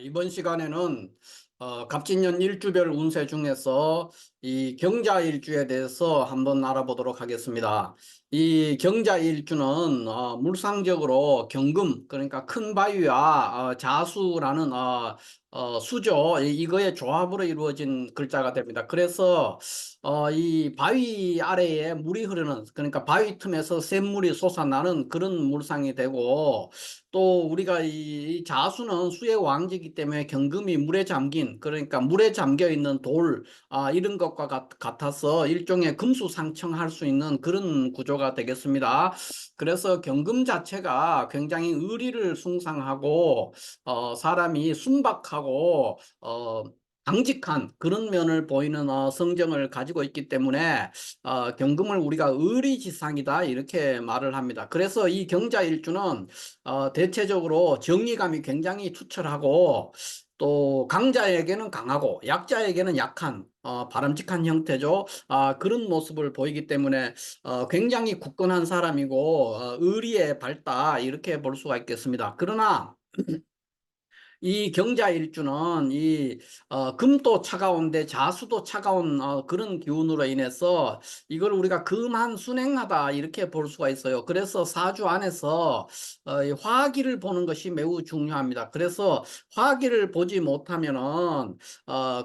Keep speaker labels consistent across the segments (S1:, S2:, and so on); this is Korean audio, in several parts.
S1: 이번 시간에는 갑진년 일주별 운세 중에서 이 경자 일주에 대해서 한번 알아보도록 하겠습니다. 이 경자 일주는 물상적으로 경금, 그러니까 큰 바위와 자수라는 수죠. 이거의 조합으로 이루어진 글자가 됩니다. 그래서 이 바위 아래에 물이 흐르는, 그러니까 바위 틈에서 샘물이 솟아나는 그런 물상이 되고, 또 우리가 이 자수는 수의 왕지이기 때문에 경금이 물에 잠긴, 그러니까 물에 잠겨 있는 돌, 이런 것과 같아서 일종의 금수상청할 수 있는 그런 구조가 되겠습니다. 그래서 경금 자체가 굉장히 의리를 숭상하고 사람이 순박하고 강직한 그런 면을 보이는 성정을 가지고 있기 때문에 경금을 우리가 의리지상이다 이렇게 말을 합니다. 그래서 이 경자일주는 대체적으로 정의감이 굉장히 투철하고, 또 강자에게는 강하고 약자에게는 약한 바람직한 형태죠. 그런 모습을 보이기 때문에 굉장히 굳건한 사람이고 의리에 밝다 이렇게 볼 수가 있겠습니다. 그러나 이 경자일주는 금도 차가운데 자수도 차가운 그런 기운으로 인해서 이걸 우리가 금한 순행하다 이렇게 볼 수가 있어요. 그래서 사주 안에서 이 화기를 보는 것이 매우 중요합니다. 그래서 화기를 보지 못하면은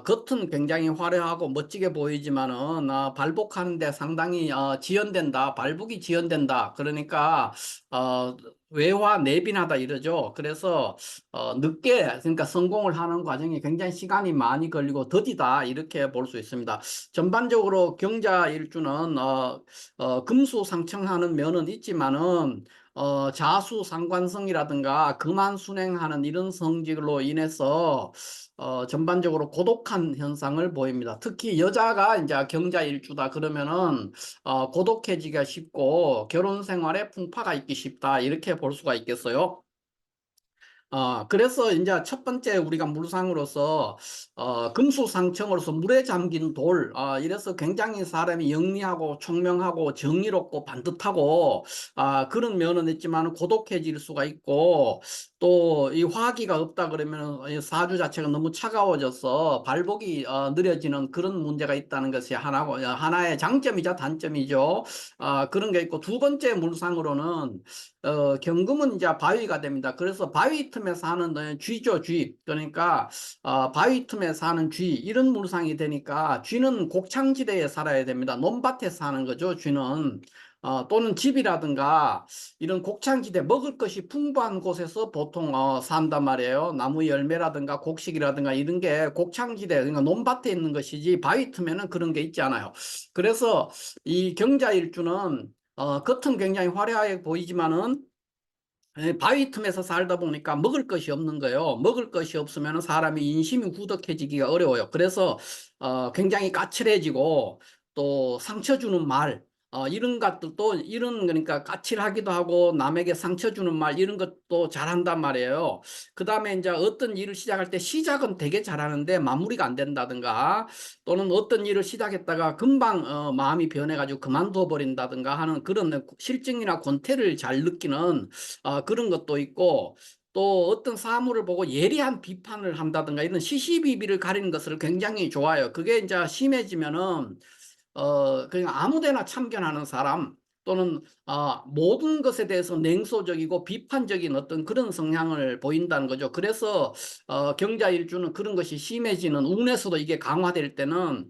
S1: 겉은 굉장히 화려하고 멋지게 보이지만은 발복하는데 상당히 지연된다, 발복이 지연된다. 그러니까 어, 외화 내빈하다 이러죠. 그래서 늦게, 그러니까 성공을 하는 과정이 굉장히 시간이 많이 걸리고 더디다 이렇게 볼 수 있습니다. 전반적으로 경자 일주는 금수상청하는 면은 있지만은 자수상관성이라든가 금한순행하는 이런 성질로 인해서 전반적으로 고독한 현상을 보입니다. 특히 여자가 이제 경자 일주다 그러면은 고독해지기가 쉽고 결혼 생활에 풍파가 있기 쉽다 이렇게 볼 수가 있겠어요. 그래서 이제 첫 번째 우리가 물상으로서, 금수상청으로서 물에 잠긴 돌, 이래서 굉장히 사람이 영리하고 총명하고 정의롭고 반듯하고, 그런 면은 있지만 고독해질 수가 있고, 또 이 화기가 없다 그러면 이 사주 자체가 너무 차가워져서 발복이 느려지는 그런 문제가 있다는 것이 하나고, 하나의 장점이자 단점이죠. 그런 게 있고, 두 번째 물상으로는 경금은 이제 바위가 됩니다. 그래서 바위 틈에 사는 쥐죠, 쥐. 그러니까 바위 틈에 사는 쥐 이런 물상이 되니까 쥐는 곡창지대에 살아야 됩니다. 논밭에 사는 거죠, 쥐는. 또는 집이라든가 이런 곡창지대 먹을 것이 풍부한 곳에서 보통 산단 말이에요. 나무 열매라든가 곡식이라든가 이런 게 곡창지대, 그러니까 논밭에 있는 것이지 바위 틈에는 그런 게 있지 않아요. 그래서 이 경자일주는 겉은 굉장히 화려하게 보이지만은 바위 틈에서 살다 보니까 먹을 것이 없는 거예요. 먹을 것이 없으면 사람이 인심이 후덕해지기가 어려워요. 그래서 굉장히 까칠해지고 또 상처 주는 말, 이런 것들도 이런 그러니까 까칠하기도 하고 남에게 상처 주는 말 이런 것도 잘한단 말이에요. 그다음에 이제 어떤 일을 시작할 때 시작은 되게 잘하는데 마무리가 안 된다든가, 또는 어떤 일을 시작했다가 금방 마음이 변해가지고 그만둬 버린다든가 하는 그런 실증이나 권태를 잘 느끼는 그런 것도 있고, 또 어떤 사물을 보고 예리한 비판을 한다든가 이런 시시비비를 가리는 것을 굉장히 좋아해요. 그게 이제 심해지면은 그냥 아무데나 참견하는 사람, 또는 모든 것에 대해서 냉소적이고 비판적인 어떤 그런 성향을 보인다는 거죠. 그래서 경자일주는 그런 것이 심해지는, 운에서도 이게 강화될 때는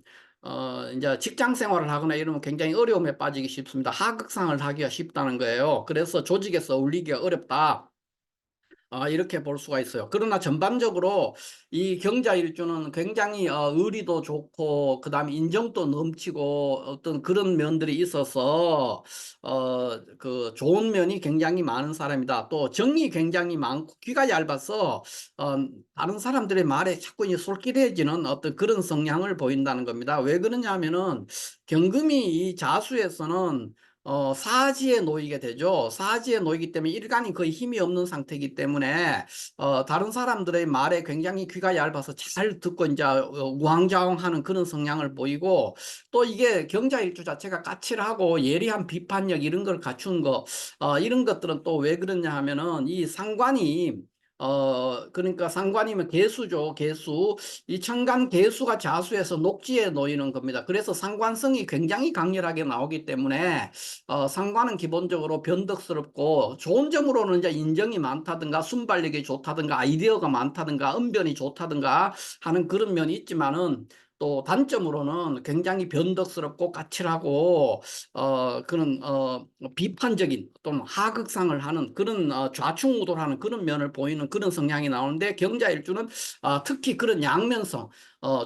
S1: 이제 직장 생활을 하거나 이러면 굉장히 어려움에 빠지기 쉽습니다. 하극상을 하기가 쉽다는 거예요. 그래서 조직에서 어울리기가 어렵다. 이렇게 볼 수가 있어요. 그러나 전반적으로 이 경자일주는 굉장히 의리도 좋고 그다음에 인정도 넘치고 어떤 그런 면들이 있어서 그 좋은 면이 굉장히 많은 사람이다. 또 정이 굉장히 많고 귀가 얇아서 어, 다른 사람들의 말에 자꾸 이제 솔깃해지는 어떤 그런 성향을 보인다는 겁니다. 왜 그러냐 하면은 경금이 이 자수에서는 사지에 놓이게 되죠. 사지에 놓이기 때문에 일간이 거의 힘이 없는 상태이기 때문에 다른 사람들의 말에 굉장히 귀가 얇아서 잘 듣고 이제 우왕좌왕하는 그런 성향을 보이고, 또 이게 경자일주 자체가 까칠하고 예리한 비판력 이런 걸 갖춘 거, 이런 것들은 또 왜 그러냐 하면은 이 상관이 그러니까 상관이면 개수죠, 개수. 이 천간 개수가 자수해서 녹지에 놓이는 겁니다. 그래서 상관성이 굉장히 강렬하게 나오기 때문에, 상관은 기본적으로 변덕스럽고, 좋은 점으로는 이제 인정이 많다든가, 순발력이 좋다든가, 아이디어가 많다든가, 언변이 좋다든가 하는 그런 면이 있지만은, 또 단점으로는 굉장히 변덕스럽고 까칠하고 그런 비판적인 또는 하극상을 하는 그런 좌충우돌하는 그런 면을 보이는 그런 성향이 나오는데, 경자일주는 특히 그런 양면성,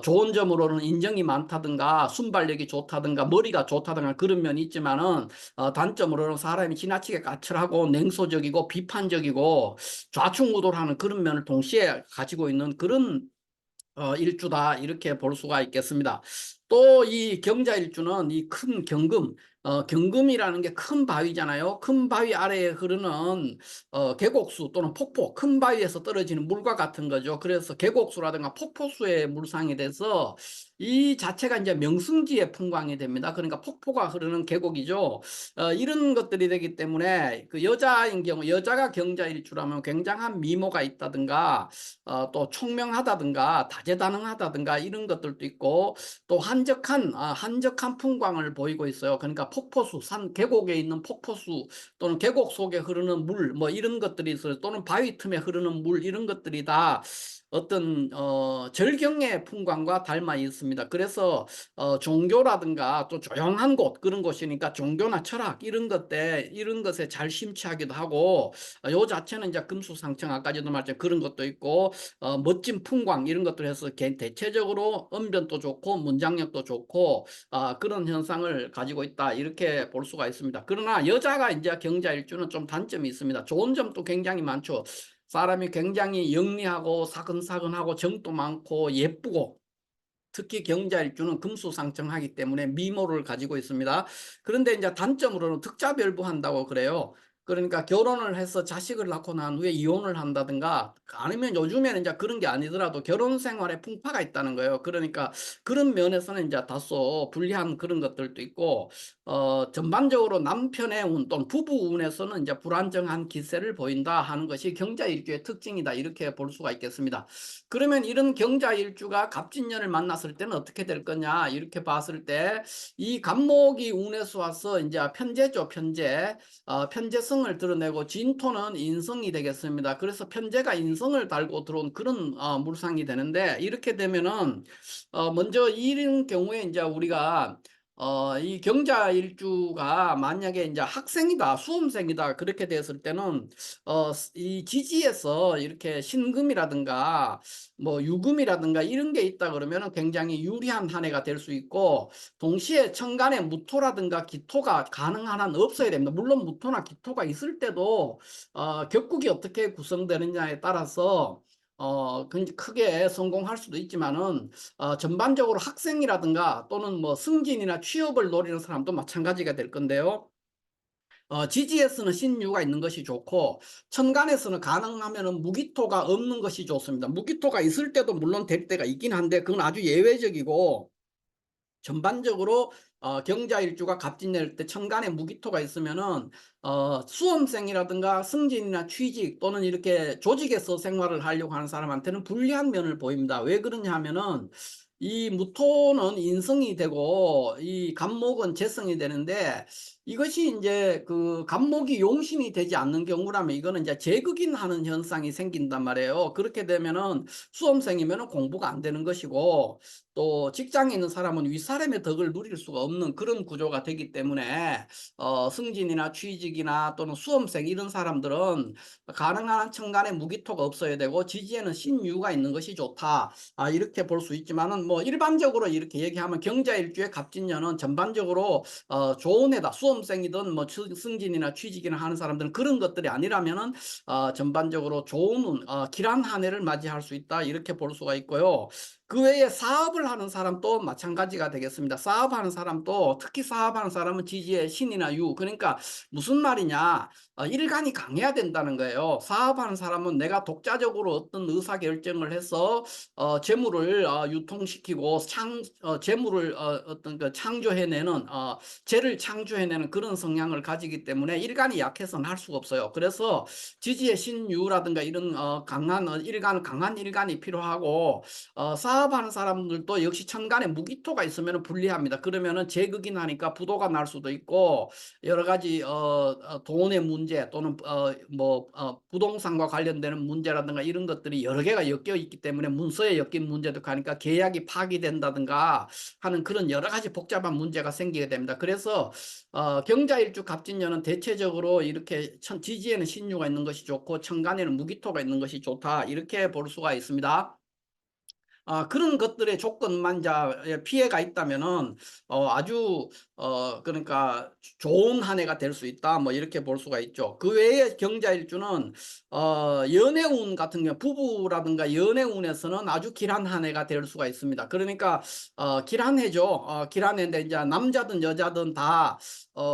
S1: 좋은 점으로는 인정이 많다든가 순발력이 좋다든가 머리가 좋다든가 그런 면이 있지만은, 단점으로는 사람이 지나치게 까칠하고 냉소적이고 비판적이고 좌충우돌하는 그런 면을 동시에 가지고 있는 그런 일주다, 이렇게 볼 수가 있겠습니다. 또 이 경자일주는 이 큰 경금, 경금이라는 게 큰 바위잖아요. 큰 바위 아래에 흐르는 계곡수 또는 폭포, 큰 바위에서 떨어지는 물과 같은 거죠. 그래서 계곡수라든가 폭포수의 물상이 돼서 이 자체가 이제 명승지의 풍광이 됩니다. 그러니까 폭포가 흐르는 계곡이죠. 이런 것들이 되기 때문에 그 여자인 경우, 여자가 경자일주라면 굉장한 미모가 있다든가, 또 총명하다든가 다재다능하다든가 이런 것들도 있고, 또 한적한 풍광을 보이고 있어요. 그러니까 폭포수, 산 계곡에 있는 폭포수 또는 계곡 속에 흐르는 물, 뭐 이런 것들이 있어요. 또는 바위 틈에 흐르는 물, 이런 것들이 다 어떤 절경의 풍광과 닮아 있습니다. 그래서 종교라든가 또 조용한 곳, 그런 곳이니까 종교나 철학 이런 것에 잘 심취하기도 하고, 요 자체는 이제 금수상청 아까도 말했죠. 그런 것도 있고, 멋진 풍광 이런 것들 해서 대체적으로 언변도 좋고 문장력도 좋고, 그런 현상을 가지고 있다, 이렇게 볼 수가 있습니다. 그러나 여자가 이제 경자일주는 좀 단점이 있습니다. 좋은 점도 굉장히 많죠. 사람이 굉장히 영리하고 사근사근하고 정도 많고 예쁘고, 특히 경자일주는 금수상청하기 때문에 미모를 가지고 있습니다. 그런데 이제 단점으로는 득자별부한다고 그래요. 그러니까 결혼을 해서 자식을 낳고 난 후에 이혼을 한다든가, 아니면 요즘에는 이제 그런 게 아니더라도 결혼 생활에 풍파가 있다는 거예요. 그러니까 그런 면에서는 이제 다소 불리한 그런 것들도 있고, 전반적으로 남편의 운 또는 부부 운에서는 이제 불안정한 기세를 보인다 하는 것이 경자일주의 특징이다, 이렇게 볼 수가 있겠습니다. 그러면 이런 경자일주가 갑진년을 만났을 때는 어떻게 될 거냐, 이렇게 봤을 때 이 갑목이 운에서 와서 이제 편재죠, 편재. 편재성을 드러내고 진토는 인성이 되겠습니다. 그래서 편재가 인성을 달고 들어온 그런 물상이 되는데, 이렇게 되면은 먼저 이런 경우에 이제 우리가 이 경자일주가 만약에 이제 학생이다, 수험생이다, 그렇게 됐을 때는 이 지지에서 이렇게 신금이라든가 뭐 유금이라든가 이런 게 있다 그러면 굉장히 유리한 한 해가 될 수 있고, 동시에 천간에 무토라든가 기토가 가능한 한 없어야 됩니다. 물론 무토나 기토가 있을 때도 격국이 어떻게 구성되느냐에 따라서 크게 성공할 수도 있지만은, 전반적으로 학생이라든가 또는 뭐 승진이나 취업을 노리는 사람도 마찬가지가 될 건데요. 지지에서는 신유가 있는 것이 좋고, 천간에서는 가능하면 무기토가 없는 것이 좋습니다. 무기토가 있을 때도 물론 될 때가 있긴 한데, 그건 아주 예외적이고, 전반적으로 경자일주가 갑진낼 때 천간에 무기토가 있으면은 수험생이라든가 승진이나 취직 또는 이렇게 조직에서 생활을 하려고 하는 사람한테는 불리한 면을 보입니다. 왜 그러냐 하면은, 이 무토는 인성이 되고 이 갑목은 재성이 되는데, 이것이 이제 그 갑목이 용신이 되지 않는 경우라면 이거는 이제 재극인하는 현상이 생긴단 말이에요. 그렇게 되면은 수험생이면은 공부가 안 되는 것이고, 또 직장에 있는 사람은 윗사람의 덕을 누릴 수가 없는 그런 구조가 되기 때문에, 승진이나 취직이나 또는 수험생 이런 사람들은 가능한 한 천간에 무기토가 없어야 되고 지지에는 신유가 있는 것이 좋다, 이렇게 볼 수 있지만은, 뭐 일반적으로 이렇게 얘기하면 경자일주의 갑진년은 전반적으로 좋은 해다. 수험생이든 뭐 승진이나 취직이나 하는 사람들은 그런 것들이 아니라면은 전반적으로 좋은 길한 한 해를 맞이할 수 있다, 이렇게 볼 수가 있고요. 그 외에 사업을 하는 사람도 마찬가지가 되겠습니다. 사업하는 사람도, 특히 사업하는 사람은 지지의 신이나 유, 그러니까 무슨 말이냐, 일간이 강해야 된다는 거예요. 사업하는 사람은 내가 독자적으로 어떤 의사결정을 해서 재물을 유통시키고 재물을 어떤 그 창조해내는, 재를 창조해내는 그런 성향을 가지기 때문에 일간이 약해서는 할 수가 없어요. 그래서 지지의 신유라든가 이런 강한 일간이 필요하고, 사업하는 사람들도 역시 천간에 무기토가 있으면 불리합니다. 그러면은 재극인하니까 부도가 날 수도 있고, 여러 가지 돈의 문제 또는 부동산과 관련되는 문제라든가 이런 것들이 여러 개가 엮여 있기 때문에, 문서에 엮인 문제도 가니까 계약이 파기된다든가 하는 그런 여러 가지 복잡한 문제가 생기게 됩니다. 그래서 경자일주 갑진년은 대체적으로 이렇게 지지에는 신유가 있는 것이 좋고 천간에는 무기토가 있는 것이 좋다, 이렇게 볼 수가 있습니다. 그런 것들의 조건만 피해가 있다면은 아주 그러니까 좋은 한 해가 될 수 있다, 뭐 이렇게 볼 수가 있죠. 그 외에 경자일주는 연애운 같은 경우, 부부라든가 연애운에서는 아주 길한 한 해가 될 수가 있습니다. 그러니까 길한 해죠. 길한 해인데 이제 남자든 여자든 다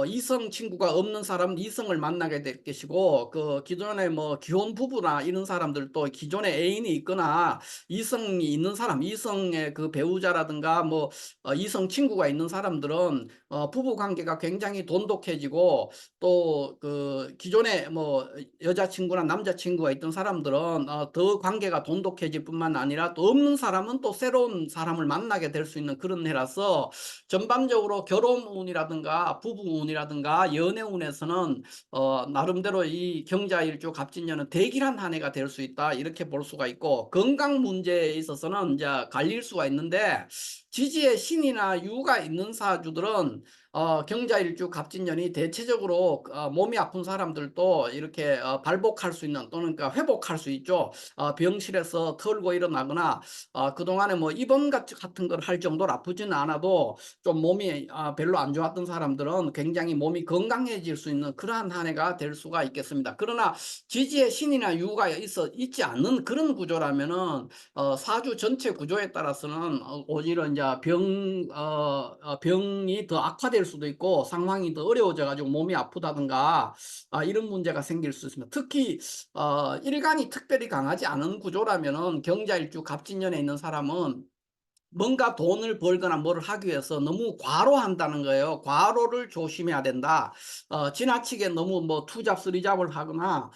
S1: 이성 친구가 없는 사람은 이성을 만나게 될 것이고, 그 기존에 뭐 기혼 부부나 이런 사람들도 기존에 애인이 있거나 이성이 있는 사람, 이성의 그 배우자라든가 뭐 이성 친구가 있는 사람들은 부부 관계가 굉장히 돈독해지고, 또 그 기존에 뭐 여자친구나 남자친구가 있던 사람들은 더 관계가 돈독해질 뿐만 아니라, 또 없는 사람은 또 새로운 사람을 만나게 될 수 있는 그런 해라서, 전반적으로 결혼운이라든가 부부운이라든가 연애운에서는 나름대로 이 경자일주 갑진년은 대길한 한 해가 될 수 있다, 이렇게 볼 수가 있고, 건강 문제에 있어서는 이제 갈릴 수가 있는데, 지지에 신이나 유가 있는 사주들은 경자일주 갑진년이 대체적으로 몸이 아픈 사람들도 이렇게 발복할 수 있는, 또는 그러니까 회복할 수 있죠. 병실에서 털고 일어나거나 그동안에 뭐 입원 같은 걸 할 정도로 아프지는 않아도 좀 몸이 별로 안 좋았던 사람들은 굉장히 몸이 건강해질 수 있는 그러한 한 해가 될 수가 있겠습니다. 그러나 지지에 신이나 유가 있지 않는 그런 구조라면은 사주 전체 구조에 따라서는 오히려 이제 병이 더 악화될 수도 있고, 상황이 더 어려워져 가지고 몸이 아프다든가 이런 문제가 생길 수 있습니다. 특히 일간이 특별히 강하지 않은 구조라면은 경자일주 갑진년에 있는 사람은 뭔가 돈을 벌거나 뭘 하기 위해서 너무 과로한다는 거예요. 과로를 조심해야 된다. 지나치게 너무 뭐 투잡 쓰리잡을 하거나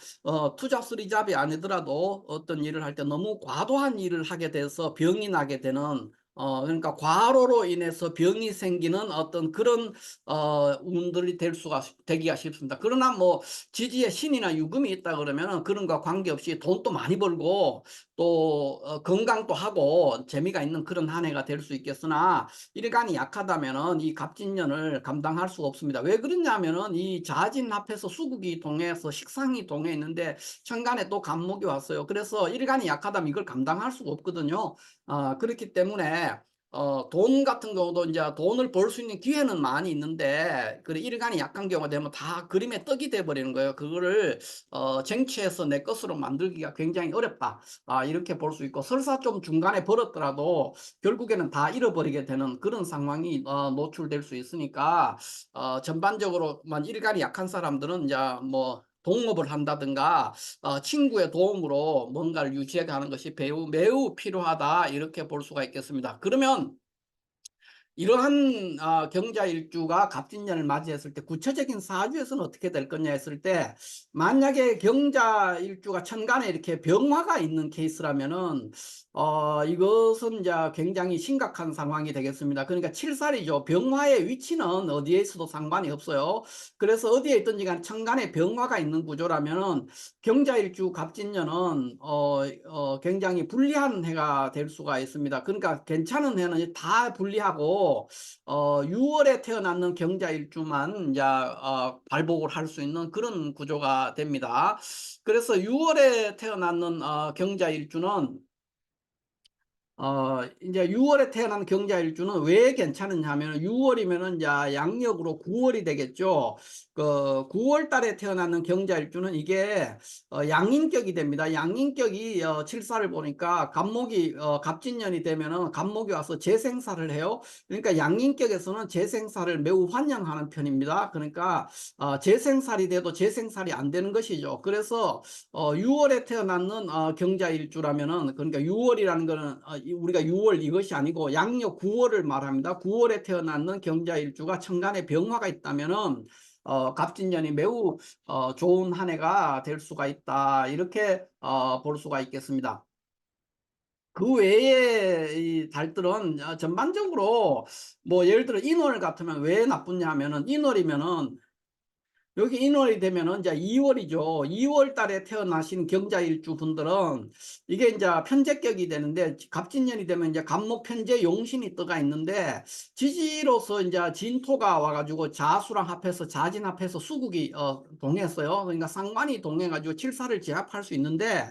S1: 투잡 쓰리잡이 아니더라도 어떤 일을 할 때 너무 과도한 일을 하게 돼서 병이 나게 되는, 그러니까 과로로 인해서 병이 생기는 어떤 그런 운들이 되기가 쉽습니다. 그러나 뭐 지지에 신이나 유금이 있다 그러면은 그런 거 관계없이 돈도 많이 벌고, 또 건강도 하고 재미가 있는 그런 한 해가 될 수 있겠으나, 일간이 약하다면은 이 갑진년을 감당할 수가 없습니다. 왜 그러냐면은 이 자진 합해서 수국이 동해서 식상이 동해 있는데 천간에 또 간목이 왔어요. 그래서 일간이 약하다면 이걸 감당할 수가 없거든요. 그렇기 때문에 돈 같은 경우도 이제 돈을 벌 수 있는 기회는 많이 있는데, 그 일간이 약한 경우가 되면 다 그림의 떡이 돼 버리는 거예요. 그거를 쟁취해서 내 것으로 만들기가 굉장히 어렵다, 이렇게 볼 수 있고, 설사 좀 중간에 벌었더라도 결국에는 다 잃어버리게 되는 그런 상황이 노출될 수 있으니까, 전반적으로만 일간이 약한 사람들은 이제 뭐 동업을 한다든가 친구의 도움으로 뭔가를 유지해 가는 것이 매우 필요하다, 이렇게 볼 수가 있겠습니다. 그러면 이러한 경자일주가 갑진년을 맞이했을 때 구체적인 사주에서는 어떻게 될 거냐 했을 때, 만약에 경자일주가 천간에 이렇게 병화가 있는 케이스라면은 이것은 이제 굉장히 심각한 상황이 되겠습니다. 그러니까 칠살이죠. 병화의 위치는 어디에 있어도 상관이 없어요. 그래서 어디에 있든지 간에 천간에 병화가 있는 구조라면은 경자일주 갑진년은 굉장히 불리한 해가 될 수가 있습니다. 그러니까 괜찮은 해는 다 불리하고 6월에 태어났는 경자일주만 이제 발복을 할 수 있는 그런 구조가 됩니다. 그래서 6월에 태어났는 경자일주는 이제 6월에 태어난 경자일주는 왜 괜찮으냐 하면 6월이면은 이제 양력으로 9월이 되겠죠. 그 9월 달에 태어나는 경자일주는 이게 양인격이 됩니다. 양인격이 칠사를 보니까 갑목이 갑진년이 되면은 갑목이 와서 재생사를 해요. 그러니까 양인격에서는 재생사를 매우 환영하는 편입니다. 그러니까 재생살이 돼도 재생살이 안 되는 것이죠. 그래서 6월에 태어났는 경자일주라면은, 그러니까 6월이라는 거는 우리가 6월 이것이 아니고 양력 9월을 말합니다. 9월에 태어났는 경자일주가 천간에 병화가 있다면은 갑진년이 매우 좋은 한 해가 될 수가 있다. 이렇게 볼 수가 있겠습니다. 그 외에 이 달들은 전반적으로 뭐 예를 들어 인월 같으면 왜 나쁘냐 하면은, 인월이면은 여기 인월이 되면은 이제 2월이죠. 2월 달에 태어나신 경자일주 분들은 이게 이제 편제격이 되는데, 갑진년이 되면 이제 갑목 편제 용신이 떠가 있는데, 지지로서 이제 진토가 와가지고 자수랑 합해서 자진 합해서 수국이 동했어요. 그러니까 상관이 동해가지고 칠사를 제압할 수 있는데,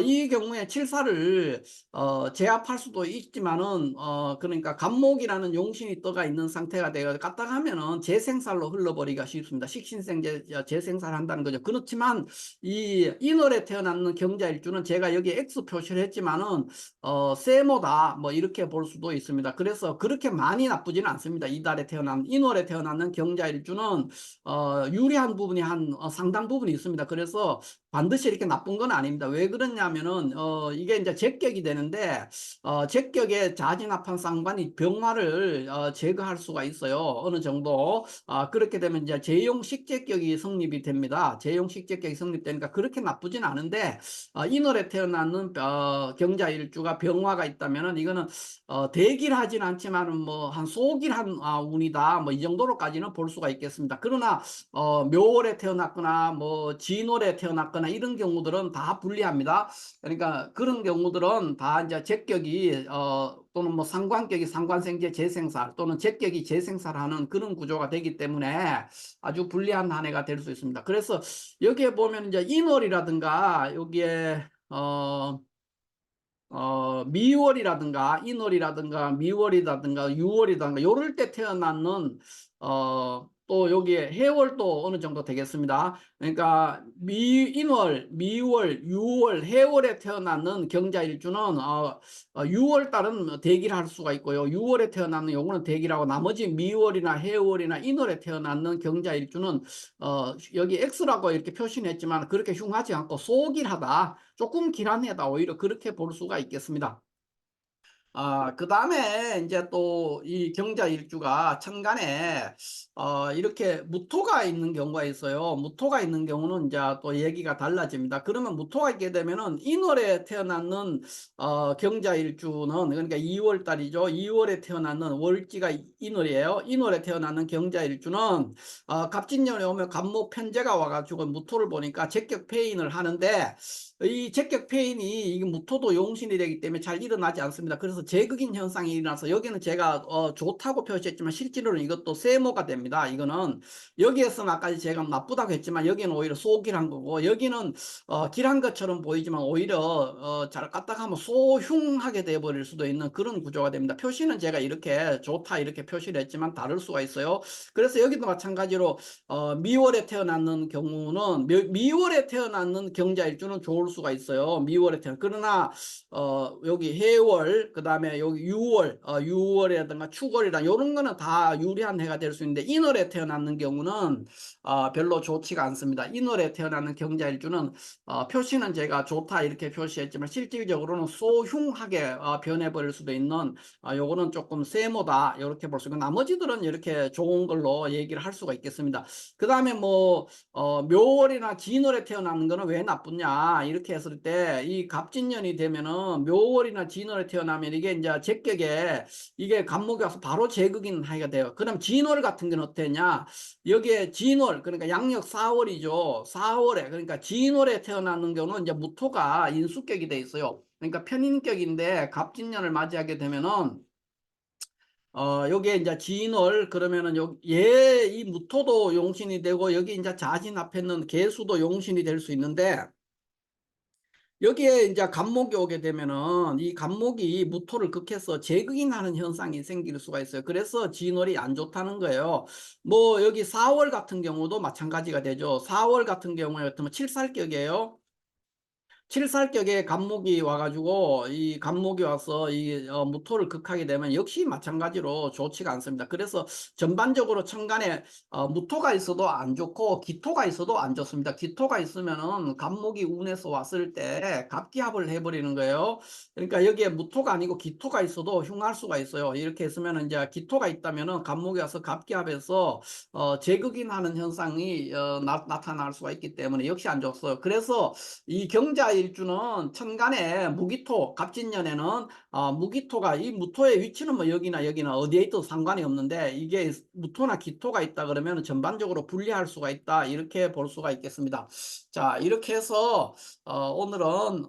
S1: 이 경우에 칠사를 제압할 수도 있지만은 그러니까 갑목이라는 용신이 떠가 있는 상태가 되어 까딱하면은 재생살로 흘러버리기가 쉽습니다. 식신생재 재생살 한다는 거죠. 그렇지만 이 인월에 태어나는 경자일주는 제가 여기 X 표시를 했지만은 세모다 뭐 이렇게 볼 수도 있습니다. 그래서 그렇게 많이 나쁘지는 않습니다. 이달에 태어난 인월에 태어나는 경자일주는 유리한 부분이 한 상당 부분이 있습니다. 그래서 반드시 이렇게 나쁜 건 아닙니다. 왜 그러냐면은 이게 이제 제격이 되는데 제격에 자진합한 상관이 병화를 제거할 수가 있어요. 어느 정도 그렇게 되면 이제 재용 식제격이 성립이 됩니다. 재용 식제격이 성립되니까 그렇게 나쁘진 않은데 인월에 태어나는 경자일주가 병화가 있다면은 이거는 대길하진 않지만은 뭐 한 소길한 운이다 뭐 이 정도로까지는 볼 수가 있겠습니다. 그러나 묘월에 태어났거나 뭐 진월에 태어났거나 이런 경우들은 다 불리합니다. 그러니까 그런 경우들은 다 이제 제격이 또는 뭐 상관격이 상관생재 재생살 또는 제격이 재생살하는 그런 구조가 되기 때문에 아주 불리한 한 해가 될 수 있습니다. 그래서 여기에 보면 이제 인월이라든가 여기에 미월이라든가 인월이라든가 미월이라든가 유월이라든가 요럴 때 태어나는 또 여기에 해월도 어느 정도 되겠습니다. 그러니까 인월, 미월, 유월, 해월에 태어나는 경자일주는 6월 달은 대기를 할 수가 있고요. 6월에 태어나는 요거는 대기라고, 나머지 미월이나 해월이나 인월에 태어나는 경자일주는 여기 X라고 이렇게 표시했지만 그렇게 흉하지 않고 소길하다, 조금 길한 해다, 오히려 그렇게 볼 수가 있겠습니다. 그 다음에 이제 또 이 경자일주가 천간에 이렇게 무토가 있는 경우가 있어요. 무토가 있는 경우는 이제 또 얘기가 달라집니다. 그러면 무토가 있게 되면은 인월에 태어나는 경자일주는, 그러니까 2월 달이죠. 2월에 태어나는 월지가 인월이에요. 인월에 태어나는 경자일주는 갑진년에 오면 갑목 편제가 와가지고 무토를 보니까 제격패인을 하는데, 이 제격패인이 이게 무토도 용신이 되기 때문에 잘 일어나지 않습니다. 그래서 제극인 현상이 일어나서 여기는 제가 좋다고 표시했지만 실제로는 이것도 세모가 됩니다. 이거는 여기에서는 아까 제가 나쁘다고 했지만 여기는 오히려 소길한 거고, 여기는 길한 것처럼 보이지만 오히려 잘 까딱하면 소흉하게 돼버릴 수도 있는 그런 구조가 됩니다. 표시는 제가 이렇게 좋다 이렇게 표시를 했지만 다를 수가 있어요. 그래서 여기도 마찬가지로 미월에 태어났는 경우는 미월에 태어났는 경자일주는 좋을 수가 있어요. 미월에 태어. 그러나 여기 해월, 그 다음에 여기 6월, 6월이라든가 축월이나 이런 거는 다 유리한 해가 될 수 있는데, 인월에 태어났는 경우는 별로 좋지가 않습니다. 인월에 태어나는 경자일주는 표시는 제가 좋다 이렇게 표시했지만 실질적으로는 소흉하게 변해버릴 수도 있는, 요거는 조금 세모다 이렇게 볼 수 있고, 나머지들은 이렇게 좋은 걸로 얘기를 할 수가 있겠습니다. 그 다음에 뭐 묘월이나 진월에 태어나는 거는 왜 나쁘냐 이렇게 했을 때, 이 갑진년이 되면은 묘월이나 진월에 태어나면 이게 이제 제격에 이게 갑목이 와서 바로 제극인 하기가 돼요. 그다음 진월 같은 경우는 어땠냐, 여기에 진월, 그러니까 양력 4월이죠. 4월에, 그러니까 진월에 태어나는 경우는 이제 무토가 인수격이 돼 있어요. 그러니까 편인격인데 갑진년을 맞이하게 되면은 여기에 이제 진월, 그러면은 이 무토도 용신이 되고 여기 이제 자진 앞에 있는 개수도 용신이 될 수 있는데, 여기에 이제 간목이 오게 되면은 이 간목이 무토를 극해서 재극인하는 현상이 생길 수가 있어요. 그래서 진월이 안 좋다는 거예요. 뭐 여기 4월 같은 경우도 마찬가지가 되죠. 4월 같은 경우에 같으면 칠살격이에요. 칠살격에 간목이 와가지고 이 간목이 와서 이 무토를 극하게 되면 역시 마찬가지로 좋지가 않습니다. 그래서 전반적으로 천간에 무토가 있어도 안 좋고 기토가 있어도 안 좋습니다. 기토가 있으면은 간목이 운에서 왔을 때 갑기합을 해버리는 거예요. 그러니까 여기에 무토가 아니고 기토가 있어도 흉할 수가 있어요. 이렇게 했으면은 이제 기토가 있다면은 간목이 와서 갑기합해서 재극인하는 현상이 나타날 수가 있기 때문에 역시 안 좋았어요. 그래서 이 경자일주는 천간에 무기토, 갑진년에는 무기토가 이 무토의 위치는 뭐 여기나 여기나 어디에 있어도 상관이 없는데 이게 무토나 기토가 있다 그러면 전반적으로 불리할 수가 있다 이렇게 볼 수가 있겠습니다. 자 이렇게 해서 오늘은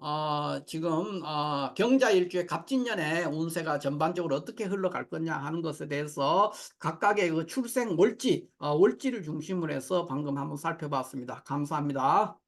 S1: 지금 경자일주의 갑진년의 운세가 전반적으로 어떻게 흘러갈 거냐 하는 것에 대해서 각각의 그 출생 월지, 월지를 중심으로 해서 방금 한번 살펴봤습니다. 감사합니다.